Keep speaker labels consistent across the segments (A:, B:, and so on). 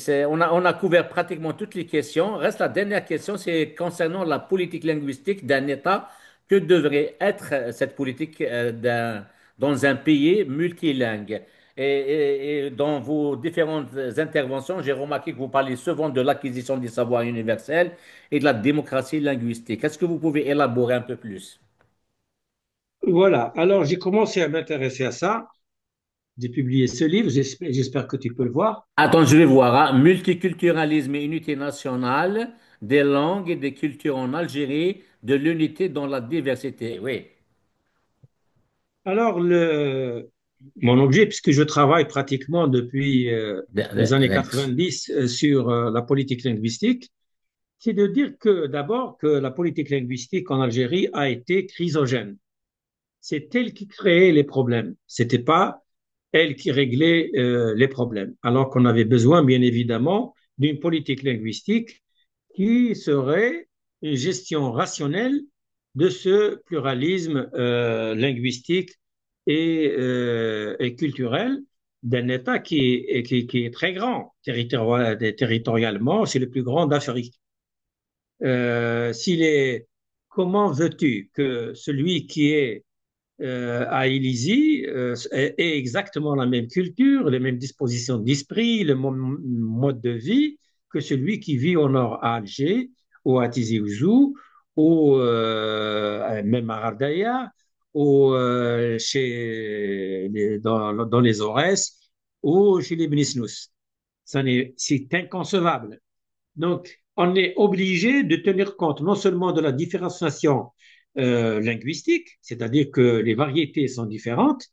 A: on a couvert pratiquement toutes les questions. Reste la dernière question, c'est concernant la politique linguistique d'un État. Que devrait être cette politique dans un pays multilingue? Et dans vos différentes interventions, j'ai remarqué que vous parlez souvent de l'acquisition des savoirs universels et de la démocratie linguistique. Est-ce que vous pouvez élaborer un peu plus?
B: Voilà, alors j'ai commencé à m'intéresser à ça. J'ai publié ce livre, j'espère que tu peux le voir.
A: Attends, je vais voir, hein. Multiculturalisme et unité nationale, des langues et des cultures en Algérie, de l'unité dans la diversité. Oui.
B: Alors, mon objet, puisque je travaille pratiquement depuis les années
A: Thanks.
B: 90 sur la politique linguistique, c'est de dire que d'abord que la politique linguistique en Algérie a été chrysogène. C'est elle qui créait les problèmes. C'était pas elle qui réglait les problèmes. Alors qu'on avait besoin, bien évidemment, d'une politique linguistique qui serait une gestion rationnelle de ce pluralisme linguistique et culturel d'un État qui est très grand territorialement, c'est le plus grand d'Afrique. S'il est, comment veux-tu que celui qui est à Élysée ait exactement la même culture, les mêmes dispositions d'esprit, le même mode de vie que celui qui vit au nord à Alger, ou à Tizi Ouzou, ou même à Ardaya, ou dans les Aurès, ou chez les Bnisnous. C'est inconcevable. Donc, on est obligé de tenir compte non seulement de la différenciation linguistique, c'est-à-dire que les variétés sont différentes,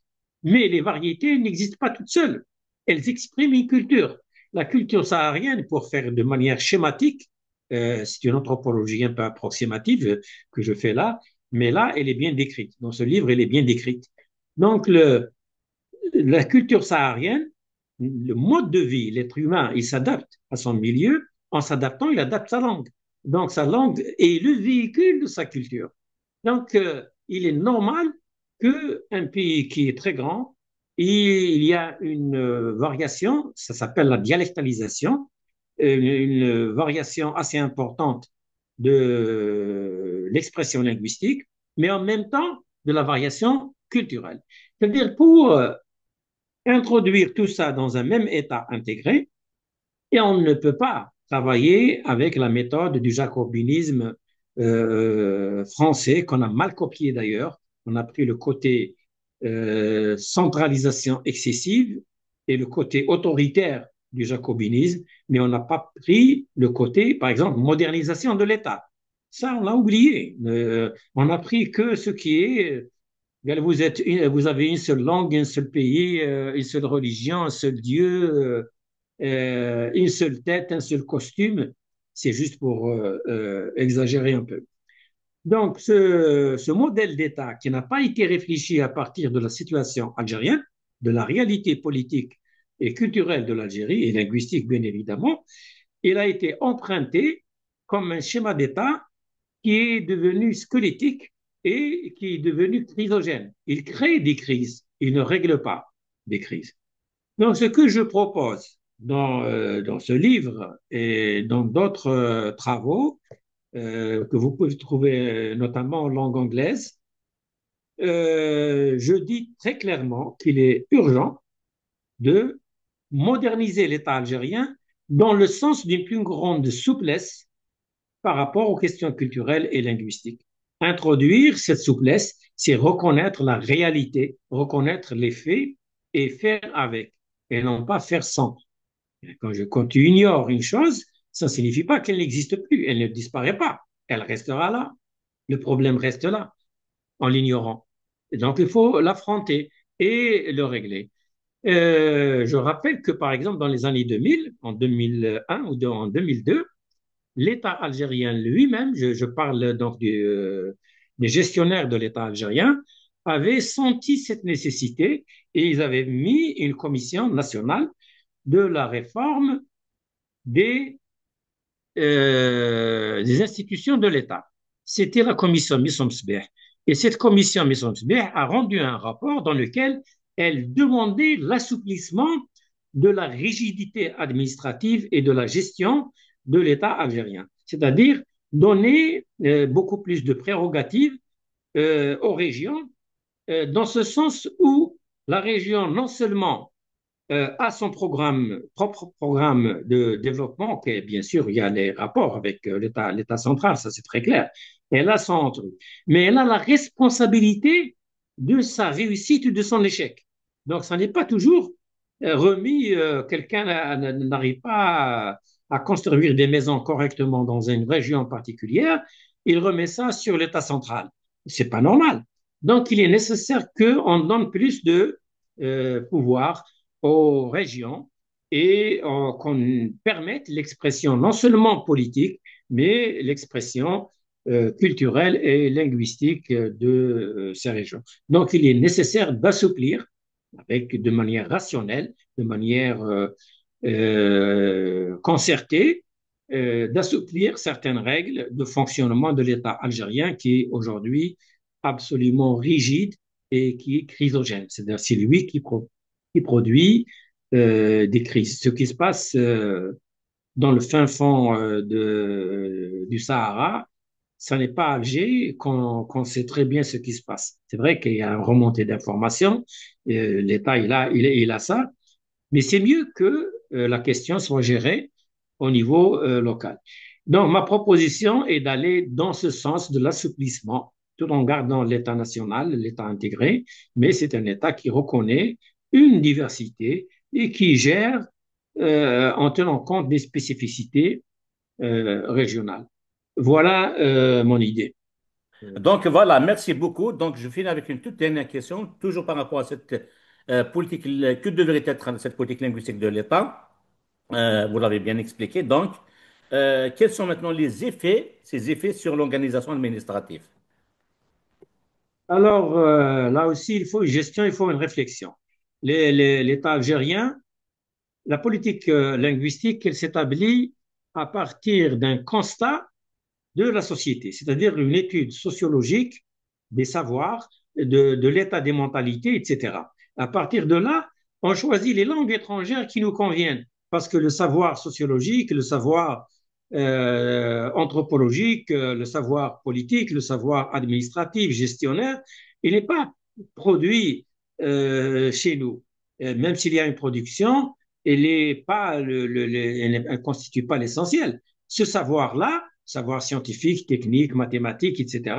B: mais les variétés n'existent pas toutes seules. Elles expriment une culture. La culture saharienne, pour faire de manière schématique, c'est une anthropologie un peu approximative que je fais là, mais là, elle est bien décrite. Dans ce livre, elle est bien décrite. Donc, la culture saharienne, le mode de vie, l'être humain, il s'adapte à son milieu. En s'adaptant, il adapte sa langue. Donc, sa langue est le véhicule de sa culture. Donc, il est normal qu'un pays qui est très grand, il y a une variation, ça s'appelle la dialectalisation, une variation assez importante de l'expression linguistique, mais en même temps de la variation culturelle. C'est-à-dire pour introduire tout ça dans un même État intégré, et on ne peut pas travailler avec la méthode du jacobinisme français, qu'on a mal copié d'ailleurs. On a pris le côté centralisation excessive et le côté autoritaire du jacobinisme, mais on n'a pas pris le côté, par exemple, modernisation de l'État. Ça, on l'a oublié. On a pris que ce qui est vous avez une seule langue, un seul pays, une seule religion, un seul Dieu, une seule tête, un seul costume. C'est juste pour exagérer un peu. Donc, ce modèle d'État qui n'a pas été réfléchi à partir de la situation algérienne, de la réalité politique et culturelle de l'Algérie, et linguistique bien évidemment, il a été emprunté comme un schéma d'État qui est devenu squelettique et qui est devenu chrysogène. Il crée des crises, il ne règle pas des crises. Donc, ce que je propose dans ce livre et dans d'autres travaux que vous pouvez trouver notamment en langue anglaise, je dis très clairement qu'il est urgent de moderniser l'État algérien dans le sens d'une plus grande souplesse par rapport aux questions culturelles et linguistiques. Introduire cette souplesse, c'est reconnaître la réalité, reconnaître les faits et faire avec, et non pas faire sans. Quand tu ignores une chose, ça ne signifie pas qu'elle n'existe plus, elle ne disparaît pas, elle restera là. Le problème reste là, en l'ignorant. Et donc, il faut l'affronter et le régler. Je rappelle que, par exemple, dans les années 2000, en 2001 ou en 2002, l'État algérien lui-même, je parle donc des gestionnaires de l'État algérien, avaient senti cette nécessité et ils avaient mis une commission nationale de la réforme des, des institutions de l'État. C'était la commission Missomsbeh. Et cette commission Missomsbeh a rendu un rapport dans lequel elle demandait l'assouplissement de la rigidité administrative et de la gestion de l'État algérien. C'est-à-dire donner beaucoup plus de prérogatives aux régions, dans ce sens où la région non seulement a son propre programme de développement, qui bien sûr, il y a les rapports avec l'État central, ça c'est très clair. Elle a son truc. Mais elle a la responsabilité de sa réussite ou de son échec. Donc, ça n'est pas toujours remis, quelqu'un n'arrive pas à construire des maisons correctement dans une région particulière, il remet ça sur l'État central. C'est pas normal. Donc, il est nécessaire qu'on donne plus de pouvoir aux régions et qu'on permette l'expression non seulement politique, mais l'expression culturelle et linguistique de ces régions. Donc, il est nécessaire d'assouplir avec de manière rationnelle, de manière concertée, d'assouplir certaines règles de fonctionnement de l'État algérien qui est aujourd'hui absolument rigide et qui est chrysogène. C'est-à-dire c'est lui qui produit des crises. Ce qui se passe dans le fin fond du Sahara, ce n'est pas à Alger qu'on sait très bien ce qui se passe. C'est vrai qu'il y a une remontée d'informations, l'État il a ça, mais c'est mieux que la question soit gérée au niveau local. Donc, ma proposition est d'aller dans ce sens de l'assouplissement, tout en gardant l'État national, l'État intégré, mais c'est un État qui reconnaît une diversité et qui gère en tenant compte des spécificités régionales. Voilà mon idée.
A: Donc voilà, merci beaucoup. Donc je finis avec une toute dernière question, toujours par rapport à cette politique, que devrait être cette politique linguistique de l'État? Vous l'avez bien expliqué. Donc, quels sont maintenant les effets, ces effets sur l'organisation administrative?
B: Alors, là aussi, il faut une gestion, il faut une réflexion. L'État algérien, la politique linguistique, elle s'établit à partir d'un constat de la société, c'est-à-dire une étude sociologique des savoirs, de l'état des mentalités, etc. À partir de là, on choisit les langues étrangères qui nous conviennent, parce que le savoir sociologique, le savoir anthropologique, le savoir politique, le savoir administratif, gestionnaire, il n'est pas produit chez nous. Même s'il y a une production, elle ne constitue pas l'essentiel. Ce savoir-là, savoir scientifique, technique, mathématique, etc.,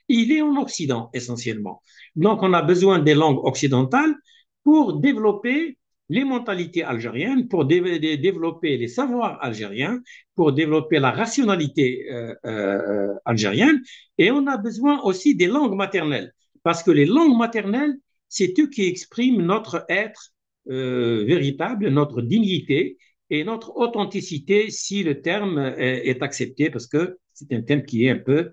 B: il est en Occident essentiellement. Donc, on a besoin des langues occidentales pour développer les mentalités algériennes, pour développer les savoirs algériens, pour développer la rationalité algérienne. Et on a besoin aussi des langues maternelles, parce que les langues maternelles, c'est eux qui expriment notre être véritable, notre dignité et notre authenticité, si le terme est accepté, parce que c'est un thème qui est un peu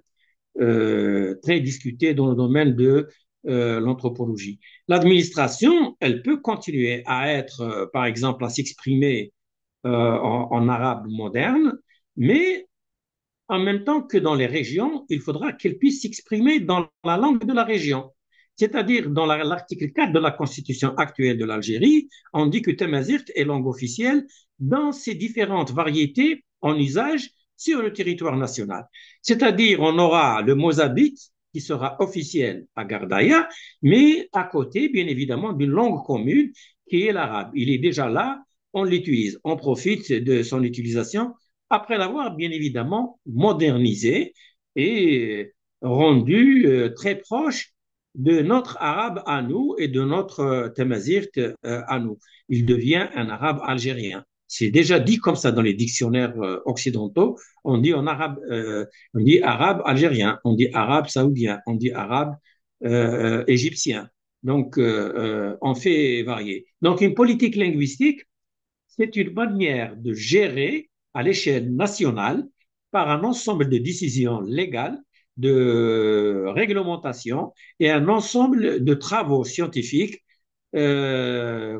B: très discuté dans le domaine de l'anthropologie. L'administration, elle peut continuer à être, par exemple, à s'exprimer en arabe moderne, mais en même temps que dans les régions, il faudra qu'elle puisse s'exprimer dans la langue de la région. C'est-à-dire, dans l'article 4 de la constitution actuelle de l'Algérie, on dit que Tamazirt est langue officielle dans ses différentes variétés en usage sur le territoire national. C'est-à-dire, on aura le mozabite qui sera officiel à Gardaïa, mais à côté, bien évidemment, d'une langue commune qui est l'arabe. Il est déjà là, on l'utilise, on profite de son utilisation après l'avoir bien évidemment modernisé et rendu très proche de notre arabe à nous et de notre tamazirt à nous. Il devient un arabe algérien. C'est déjà dit comme ça dans les dictionnaires occidentaux. On dit en arabe, on dit arabe algérien, on dit arabe saoudien, on dit arabe égyptien. Donc, on fait varier. Donc, une politique linguistique, c'est une manière de gérer à l'échelle nationale par un ensemble de décisions légales, de réglementation et un ensemble de travaux scientifiques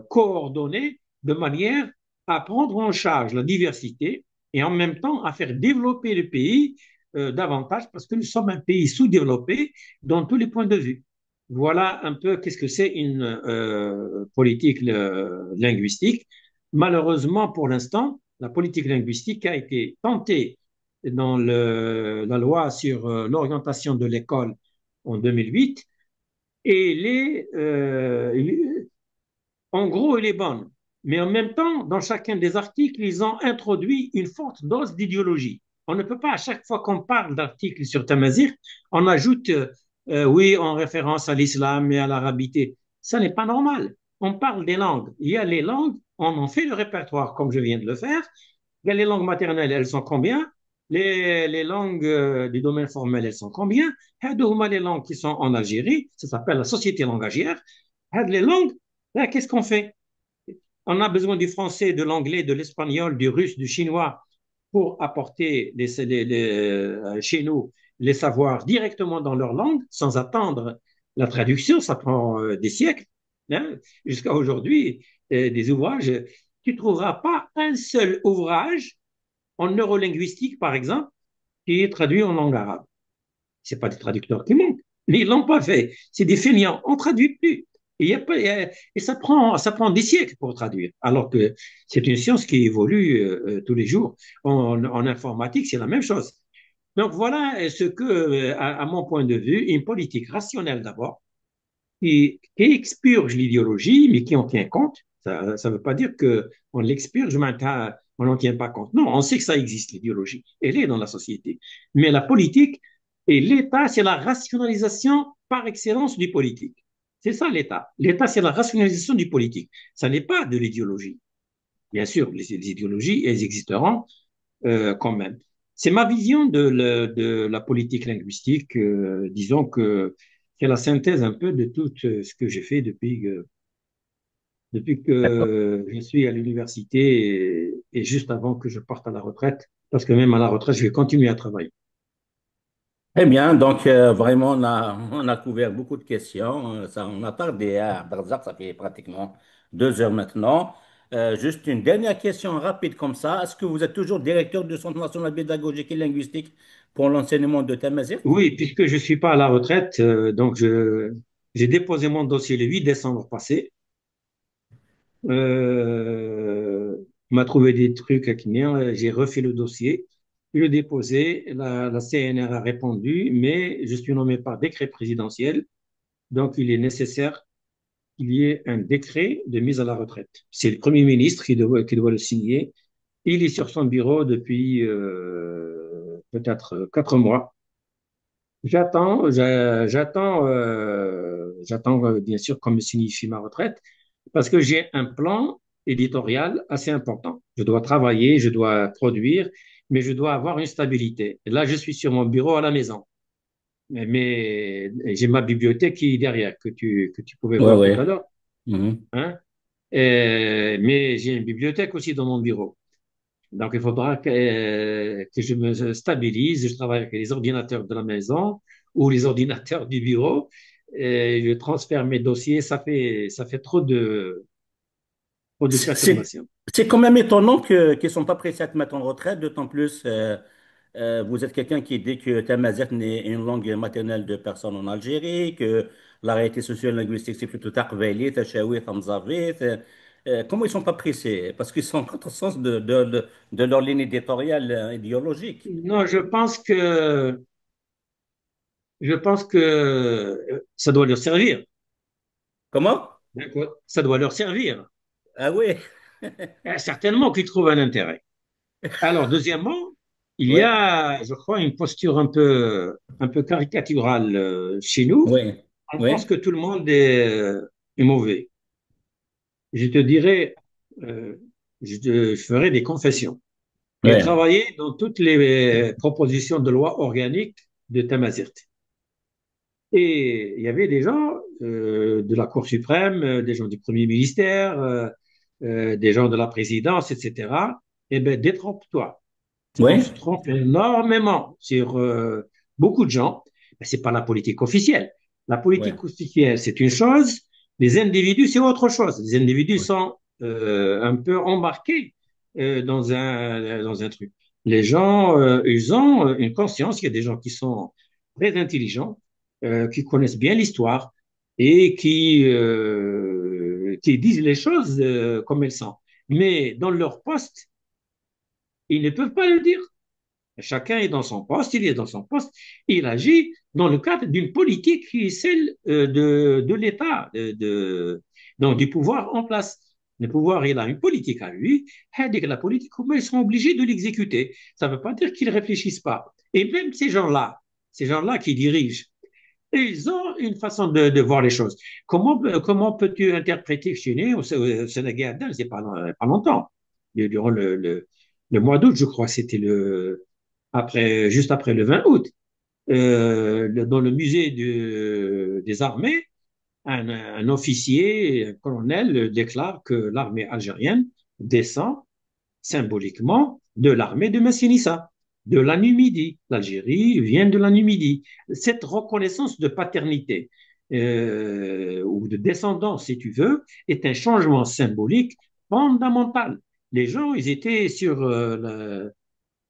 B: coordonnés de manière à prendre en charge la diversité et en même temps à faire développer le pays davantage parce que nous sommes un pays sous-développé dans tous les points de vue. Voilà un peu qu'est-ce que c'est une politique linguistique. Malheureusement, pour l'instant, la politique linguistique a été tentée dans la loi sur l'orientation de l'école en 2008 et en gros, elle est bonne. Mais en même temps, dans chacun des articles, ils ont introduit une forte dose d'idéologie. On ne peut pas, à chaque fois qu'on parle d'articles sur Tamazir, on ajoute, oui, en référence à l'islam et à l'arabité. Ça n'est pas normal. On parle des langues. Il y a les langues, on en fait le répertoire, comme je viens de le faire. Il y a les langues maternelles, elles sont combien? Les langues du domaine formel, elles sont combien? Les langues qui sont en Algérie, ça s'appelle la société langagière. Les langues, là, qu'est-ce qu'on fait? On a besoin du français, de l'anglais, de l'espagnol, du russe, du chinois pour apporter chez nous les savoirs directement dans leur langue, sans attendre la traduction. Ça prend des siècles. Hein. Jusqu'à aujourd'hui, des ouvrages, tu ne trouveras pas un seul ouvrage en neurolinguistique, par exemple, qui est traduit en langue arabe. Ce n'est pas des traducteurs qui manquent, mais ils ne l'ont pas fait. C'est des feignants. On ne traduit plus. Et ça prend des siècles pour traduire, alors que c'est une science qui évolue tous les jours. En informatique, c'est la même chose. Donc voilà ce que, à mon point de vue, une politique rationnelle d'abord, qui expurge l'idéologie, mais qui en tient compte. Ça ne veut pas dire qu'on l'expurge, mais on n'en tient pas compte. Non, on sait que ça existe, l'idéologie. Elle est dans la société. Mais la politique et l'État, c'est la rationalisation par excellence du politique. C'est ça l'État. L'État, c'est la rationalisation du politique. Ça n'est pas de l'idéologie. Bien sûr, les idéologies, elles existeront quand même. C'est ma vision de la politique linguistique. Disons que c'est la synthèse un peu de tout ce que j'ai fait depuis
A: D'accord.
B: que je suis à l'université et juste avant que je parte à la retraite, parce que même à la retraite, je vais continuer à travailler.
A: Eh bien, donc vraiment, on a couvert beaucoup de questions. Ça, on a tardé à Barzakh, ça fait pratiquement 2 heures maintenant. Juste une dernière question rapide comme ça. Est-ce que vous êtes toujours directeur du Centre national pédagogique et linguistique pour l'enseignement de Tamazirt?
B: Oui, puisque je suis pas à la retraite, j'ai déposé mon dossier le 8 décembre passé. On m'a trouvé des trucs à Kinir, j'ai refait le dossier, je l'ai déposé, la CNR a répondu, mais je suis nommé par décret présidentiel, donc il est nécessaire qu'il y ait un décret de mise à la retraite. C'est le Premier ministre qui doit le signer. Il est sur son bureau depuis peut-être 4 mois. J'attends bien sûr qu'on me signifie ma retraite parce que j'ai un plan éditorial assez important. Je dois travailler, je dois produire, mais je dois avoir une stabilité. Et là, je suis sur mon bureau à la maison, mais j'ai ma bibliothèque qui est derrière, que tu pouvais
A: Oui,
B: voir tout
A: oui.
B: à l'heure.
A: Mhm.
B: Hein? Mais j'ai une bibliothèque aussi dans mon bureau. Donc, il faudra que je me stabilise. Je travaille avec les ordinateurs de la maison ou les ordinateurs du bureau. Et je transfère mes dossiers. Ça fait trop de
A: C'est
B: perturbations.
A: c'est quand même étonnant qu'ils ne sont pas pressés à te mettre en retraite, d'autant plus vous êtes quelqu'un qui dit que Tamazight est une langue maternelle de personnes en Algérie, que la réalité socio-linguistique c'est plutôt Taqbayli, Tachaoui, Tamzavit. Comment ils ne sont pas pressés? Parce qu'ils sont en contresens de leur ligne éditoriale idéologique.
B: Non, je pense que ça doit leur servir.
A: Comment?
B: D'accord. Ça doit leur servir.
A: Ah oui,
B: Certainement qu'ils trouvent un intérêt. Alors, deuxièmement, il y
A: oui,
B: a, je crois, une posture un peu caricaturale chez nous.
A: oui,
B: On pense
A: oui,
B: que tout le monde est mauvais. Je te dirais, euh, je ferai des confessions. J'ai
A: oui,
B: travaillé dans toutes les propositions de loi organique de Tamazirt. Et il y avait des gens de la Cour suprême, des gens du Premier ministère, des gens de la présidence, etc. Eh bien, détrompe-toi. On
A: oui,
B: se trompe énormément sur beaucoup de gens. Mais c'est pas la politique officielle. La
A: oui,
B: politique officielle, c'est une chose. Les individus, c'est autre chose. Les individus
A: oui.
B: sont un peu embarqués dans un truc. Les gens, ils ont une conscience. Il y a des gens qui sont très intelligents, qui connaissent bien l'histoire et qui disent les choses comme elles sont. Mais dans leur poste, ils ne peuvent pas le dire. Chacun est dans son poste, il est dans son poste, il agit dans le cadre d'une politique qui est celle de l'État, donc du pouvoir en place. Le pouvoir, il a une politique à lui, et la politique, ils sont obligés de l'exécuter. Ça ne veut pas dire qu'ils ne réfléchissent pas. Et même ces gens-là qui dirigent, ils ont une façon de voir les choses. Comment peux-tu interpréter, je suis né au Sénégal, c'est pas longtemps, durant le mois d'août, je crois, c'était juste après le 20 août, dans le musée des armées, un officier, un colonel, déclare que l'armée algérienne descend symboliquement de l'armée de Messinissa, de la Numidie. L'Algérie vient de la Numidie. Cette reconnaissance de paternité ou de descendance, si tu veux, est un changement symbolique fondamental. Les gens, ils étaient sur le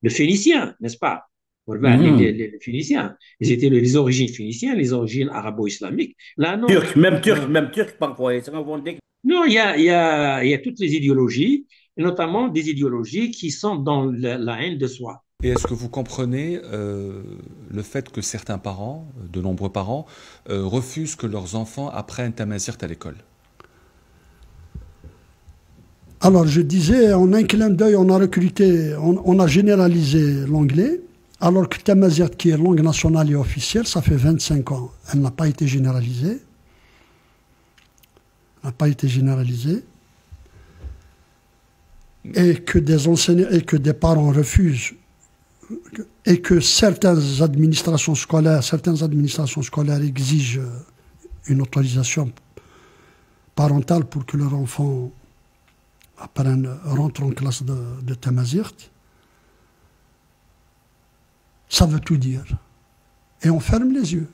B: phénicien, n'est-ce pas?
A: Mhm.
B: Les Phéniciens. Ils étaient les origines phéniciennes, les origines arabo-islamiques. Là, non.
A: Même turc, parfois. Ils sont revendiqués.
B: Non, il y a toutes les idéologies, et notamment des idéologies qui sont dans la haine de soi.
C: Et est-ce que vous comprenez le fait que certains parents, de nombreux parents, refusent que leurs enfants apprennent Tamazight à l'école?
D: Alors, je disais, en un clin d'œil, on a recruté, on a généralisé l'anglais, alors que Tamazight, qui est langue nationale et officielle, ça fait 25 ans. Elle n'a pas été généralisée. N'a pas été généralisée. Et que des enseignants et que des parents refusent, et que certaines administrations scolaires exigent une autorisation parentale pour que leur enfant rentre en classe de Tamazight, ça veut tout dire. Et on ferme les yeux.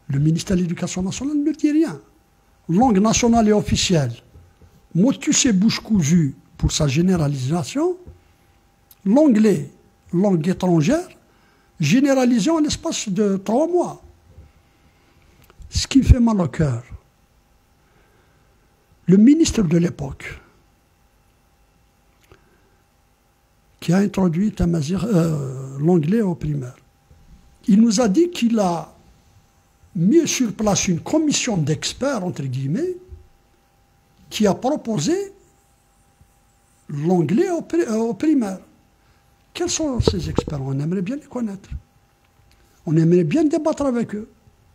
D: Le ministère de l'Éducation nationale ne dit rien. Langue nationale et officielle, motus et bouche cousue pour sa généralisation. L'anglais, langue étrangère, généralisé en l'espace de 3 mois. Ce qui me fait mal au cœur, le ministre de l'époque, qui a introduit l'anglais au primaire, il nous a dit qu'il a mis sur place une commission d'experts, entre guillemets, qui a proposé l'anglais au primaire. Quels sont ces experts? On aimerait bien les connaître. On aimerait bien débattre avec eux.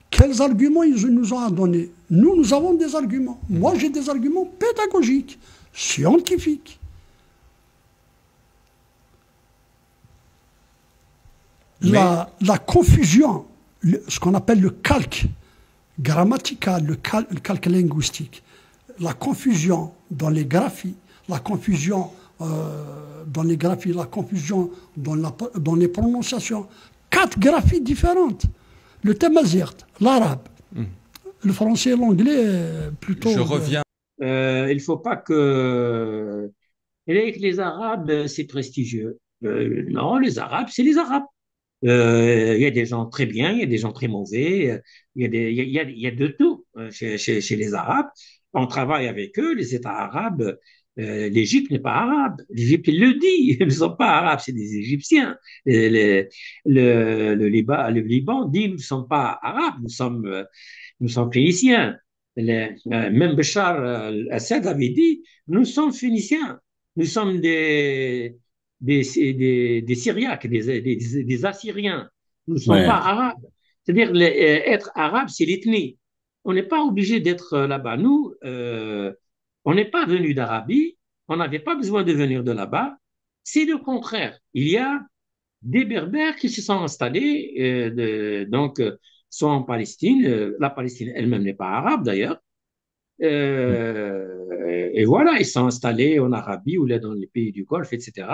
D: Quels arguments ils nous ont donnés? Nous avons des arguments. Moi, j'ai des arguments pédagogiques, scientifiques. La confusion, ce qu'on appelle le calque grammatical, le calque linguistique, la confusion dans les graphies, la confusion dans les prononciations. 4 graphies différentes. Le tamazight, l'arabe, le français et l'anglais, plutôt.
C: Je reviens.
B: Il ne faut pas que... Les Arabes, c'est prestigieux. Non, les Arabes, c'est les Arabes. Il y a des gens très bien, il y a des gens très mauvais, il y a de tout chez les Arabes. On travaille avec eux, les États arabes. L'Égypte n'est pas arabe. L'Égypte, il le dit, ils ne sont pas arabes, c'est des Égyptiens. Le Liban dit nous ne sommes pas arabes, nous sommes phéniciens. Même Bachar al-Assad avait dit nous sommes phéniciens, nous sommes des Syriaques, des Assyriens. Nous ne sommes pas
A: Ouais.
B: arabes. C'est-à-dire, être arabe, c'est l'ethnie. On n'est pas obligé d'être là-bas. Nous, on n'est pas venu d'Arabie, on n'avait pas besoin de venir de là-bas. C'est le contraire. Il y a des Berbères qui se sont installés, soit en Palestine, la Palestine elle-même n'est pas arabe d'ailleurs, et voilà, ils sont installés en Arabie ou là dans les pays du Golfe, etc.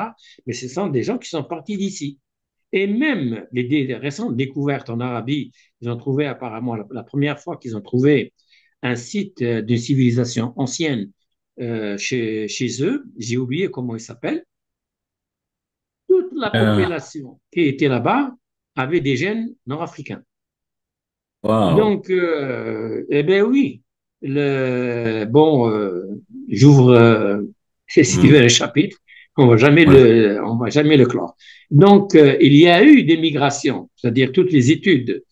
B: Mais ce sont des gens qui sont partis d'ici. Et même les récentes découvertes en Arabie, ils ont trouvé apparemment la première fois qu'ils ont trouvé un site d'une civilisation ancienne chez eux, j'ai oublié comment il s'appelle, toute la
A: Euh,
B: population qui était là-bas avait des gènes nord-africains.
A: wow.
B: Donc, eh bien oui, j'ouvre C'est, si tu veux, un chapitre,
C: Ouais.
B: on va jamais le clore. Donc, il y a eu des migrations, c'est-à-dire toutes les études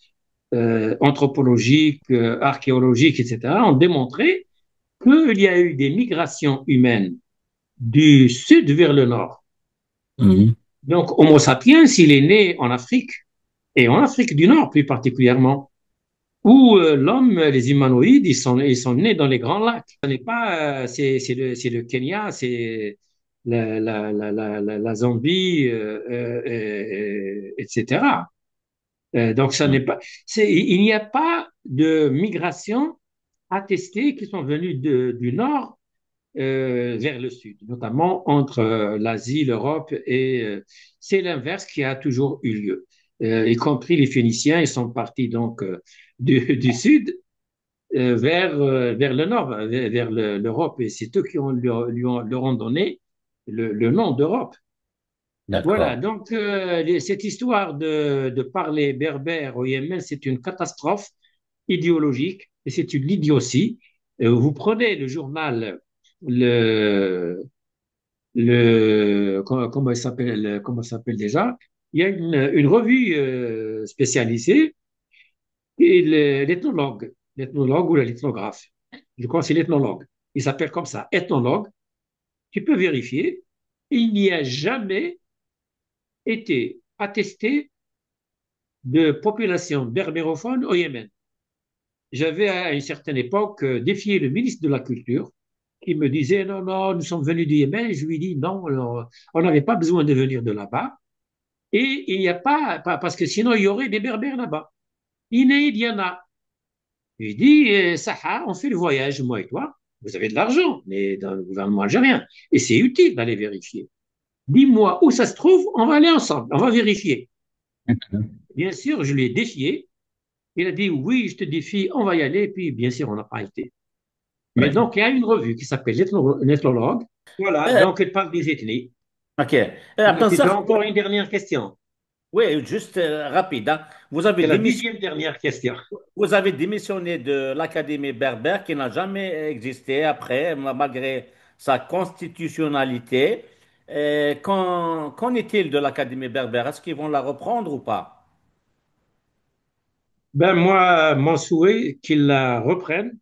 B: anthropologiques, archéologiques, etc., ont démontré qu'il y a eu des migrations humaines du sud vers le nord.
C: Mhm.
B: Donc, Homo sapiens, il est né en Afrique, et en Afrique du Nord plus particulièrement, où l'homme, les humanoïdes, ils sont nés dans les grands lacs. Ce n'est pas, c'est le Kenya, c'est la Zambie, etc. Donc, ça n'est pas, il n'y a pas de migration attestée qui sont venues du nord vers le sud, notamment entre l'Asie, l'Europe, et c'est l'inverse qui a toujours eu lieu. Y compris les Phéniciens, ils sont partis donc du sud vers le nord, vers l'Europe, et c'est eux qui leur ont donné le nom d'Europe. Voilà,
A: D'accord.
B: donc cette histoire de parler berbère au Yémen, c'est une catastrophe idéologique et c'est une idiotie. Vous prenez le journal, le, comment il s'appelle déjà? Il y a une revue spécialisée et l'ethnologue ou l'ethnographe. Je crois que c'est l'ethnologue. Il s'appelle comme ça, ethnologue. Tu peux vérifier. Il n'y a jamais été attesté de population berbérophone au Yémen. J'avais à une certaine époque défié le ministre de la Culture qui me disait non, non, nous sommes venus du Yémen. Et je lui dis non, alors, on n'avait pas besoin de venir de là-bas. Et il n'y a pas, parce que sinon il y aurait des berbères là-bas. Il y en a. Je lui dis, Saha, on fait le voyage, moi et toi. Vous avez de l'argent, mais dans le gouvernement algérien. Et c'est utile d'aller vérifier. Dis-moi où ça se trouve, on va aller ensemble, on va vérifier. Bien sûr, je l'ai défié. Il a dit oui, je te défie, on va y aller. Puis bien sûr, on n'a pas été. Mais
A: Ouais.
B: donc, il y a une revue qui s'appelle l'Ethnologue. Voilà,
A: Euh,
B: donc elle parle des ethnies.
A: ok.
B: Donc, tu as
A: Abdel,
B: encore une dernière question.
A: oui, juste rapide, hein.
B: C'est la dixième dernière question.
A: Vous avez démissionné de l'Académie berbère qui n'a jamais existé après, malgré sa constitutionnalité. Qu'en est-il de l'Académie berbère? Est-ce qu'ils vont la reprendre ou pas?
B: Ben moi, mon souhait, qu'ils la reprennent,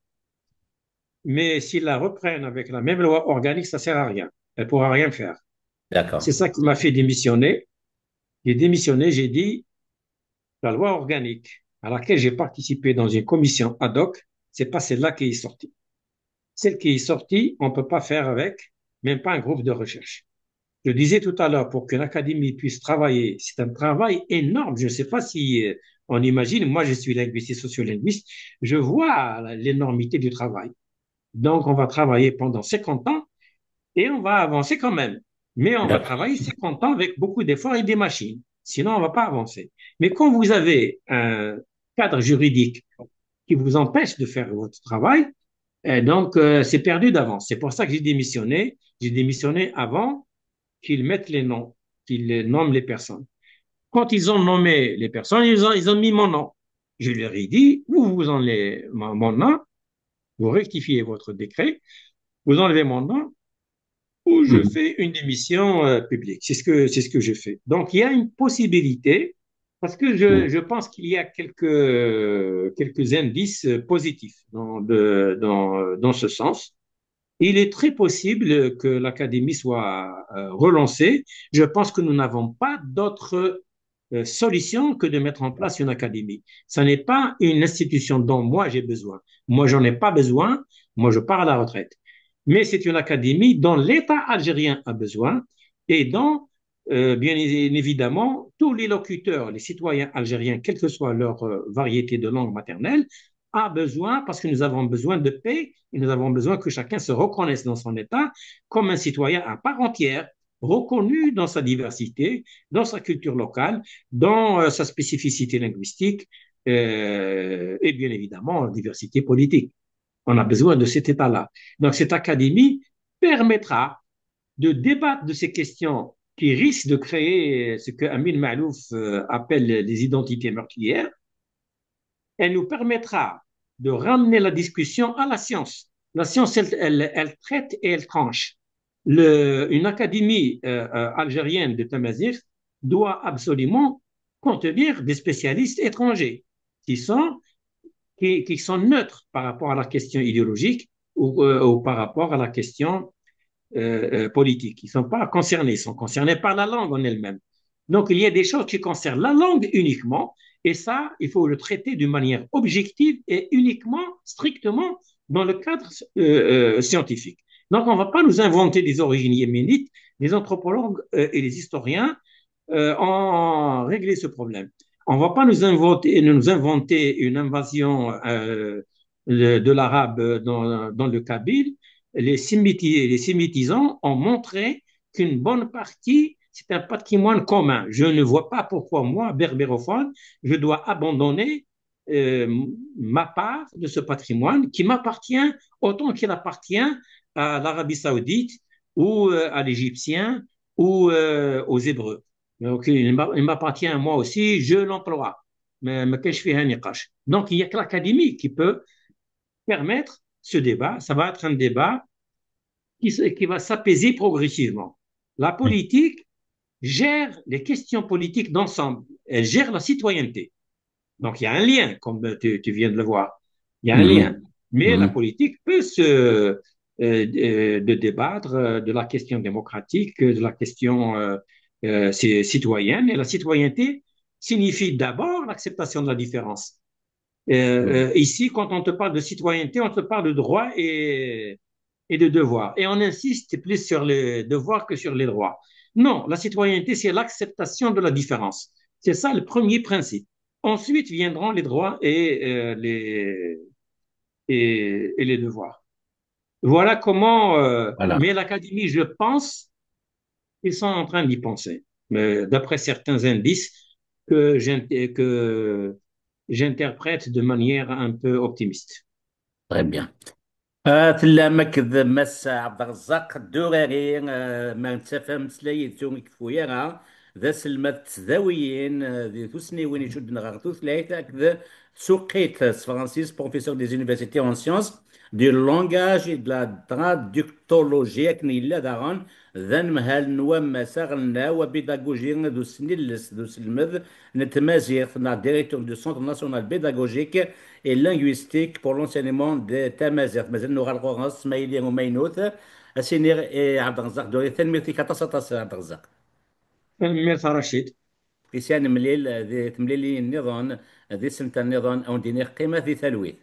B: mais s'ils la reprennent avec la même loi organique, ça sert à rien. Elle ne pourra rien faire.
A: D'accord.
B: C'est ça qui m'a fait démissionner. J'ai démissionné, j'ai dit, la loi organique à laquelle j'ai participé dans une commission ad hoc, c'est pas celle-là qui est sortie. Celle qui est sortie, on ne peut pas faire avec, même pas un groupe de recherche. Je disais tout à l'heure, pour qu'une académie puisse travailler, c'est un travail énorme. Je ne sais pas si on imagine, moi je suis linguiste et sociolinguiste, je vois l'énormité du travail. Donc on va travailler pendant 50 ans et on va avancer quand même. Mais on va
A: D'accord.
B: travailler 50 ans avec beaucoup d'efforts et des machines. Sinon, on ne va pas avancer. Mais quand vous avez un cadre juridique qui vous empêche de faire votre travail, donc c'est perdu d'avance. C'est pour ça que j'ai démissionné. J'ai démissionné avant qu'ils mettent les noms, qu'ils nomment les personnes. Quand ils ont nommé les personnes, ils ont mis mon nom. Je leur ai dit, vous enlevez mon nom, vous rectifiez votre décret, vous enlevez mon nom, ou je
C: Mhm.
B: fais une démission publique. C'est ce que je fais. Donc, il y a une possibilité, parce que
C: Mhm.
B: je pense qu'il y a quelques indices positifs dans ce sens. Il est très possible que l'Académie soit relancée. Je pense que nous n'avons pas d'autre solution que de mettre en place une académie. Ce n'est pas une institution dont moi j'ai besoin. Moi, j'en ai pas besoin. Moi, je pars à la retraite. Mais c'est une académie dont l'État algérien a besoin et dont, bien évidemment, tous les locuteurs, les citoyens algériens, quelle que soit leur variété de langue maternelle, a besoin parce que nous avons besoin de paix et nous avons besoin que chacun se reconnaisse dans son État comme un citoyen à part entière, reconnu dans sa diversité, dans sa culture locale, dans sa spécificité linguistique et bien évidemment diversité politique. On a besoin de cet état-là. Donc cette académie permettra de débattre de ces questions qui risquent de créer ce que Amin Malouf appelle les identités meurtrières. Elle nous permettra de ramener la discussion à la science. La science, elle traite et elle tranche. Une académie algérienne de Tamazight doit absolument contenir des spécialistes étrangers qui sont, qui sont neutres par rapport à la question idéologique ou par rapport à la question politique. Ils ne sont pas concernés, ils sont concernés par la langue en elle-même. Donc, il y a des choses qui concernent la langue uniquement, et ça, il faut le traiter d'une manière objective et uniquement, strictement, dans le cadre scientifique. Donc, on ne va pas nous inventer des origines yéménites. Les anthropologues et les historiens ont réglé ce problème. On ne va pas nous inventer une invasion de l'arabe dans le Kabyle. Les sémitisants ont montré qu'une bonne partie, c'est un patrimoine commun. Je ne vois pas pourquoi moi, berbérophone, je dois abandonner ma part de ce patrimoine qui m'appartient autant qu'il appartient à l'Arabie saoudite ou à l'Égyptien ou aux Hébreux. Donc, il m'appartient à moi aussi, je l'emploie. Donc, il n'y a que l'académie qui peut permettre ce débat. Ça va être un débat qui va s'apaiser progressivement. La politique gère les questions politiques d'ensemble. Elle gère la citoyenneté. Donc, il y a un lien, comme tu viens de le voir. Il y a un lien.
A: Mhm.
B: Mais la
A: Mhm.
B: politique peut de débattre de la question démocratique, de la question citoyenne. Et la citoyenneté signifie d'abord l'acceptation de la différence. Ici, quand on te parle de citoyenneté, on te parle de droits et de devoirs. Et on insiste plus sur les devoirs que sur les droits. Non, la citoyenneté, c'est l'acceptation de la différence. C'est ça le premier principe. Ensuite viendront les droits et les devoirs. Voilà comment,
A: Voilà.
B: mais l'Académie, je pense, ils sont en train d'y penser. D'après certains indices que j'interprète de manière un peu optimiste.
A: Très bien. تلامك ذا مس عبد الرزاق الدراري ما نتفاهم سلايد تومي كفويرة ذا سلمت ذويين ذي ثوسني وين يشد نغار ثوثلايت ذا سوقيت فرانسيس بروفيسور دي زونيفرسيتي اون سيونس دي لونغاج et de la traductologie كني لا داغون ذا نمهال نوام مساغلنا وبيداغوجي ذو سنيلس ذو سلمذ نتمازيغ نا ديريكتور دو سونتر ناسيونال بيداغوجيك et linguistique pour l'enseignement de Tamazight. مازال نغالغو اسماعيلية ومينوث اسينير عبد الرزاق دوري ثنميرتي كتصاتص عبد الرزاق
B: ميرثا رشيد.
A: كيسيان مليل ذي تمليلي النظام ذي سنت النظام او دينير قيمة ذي ثلويث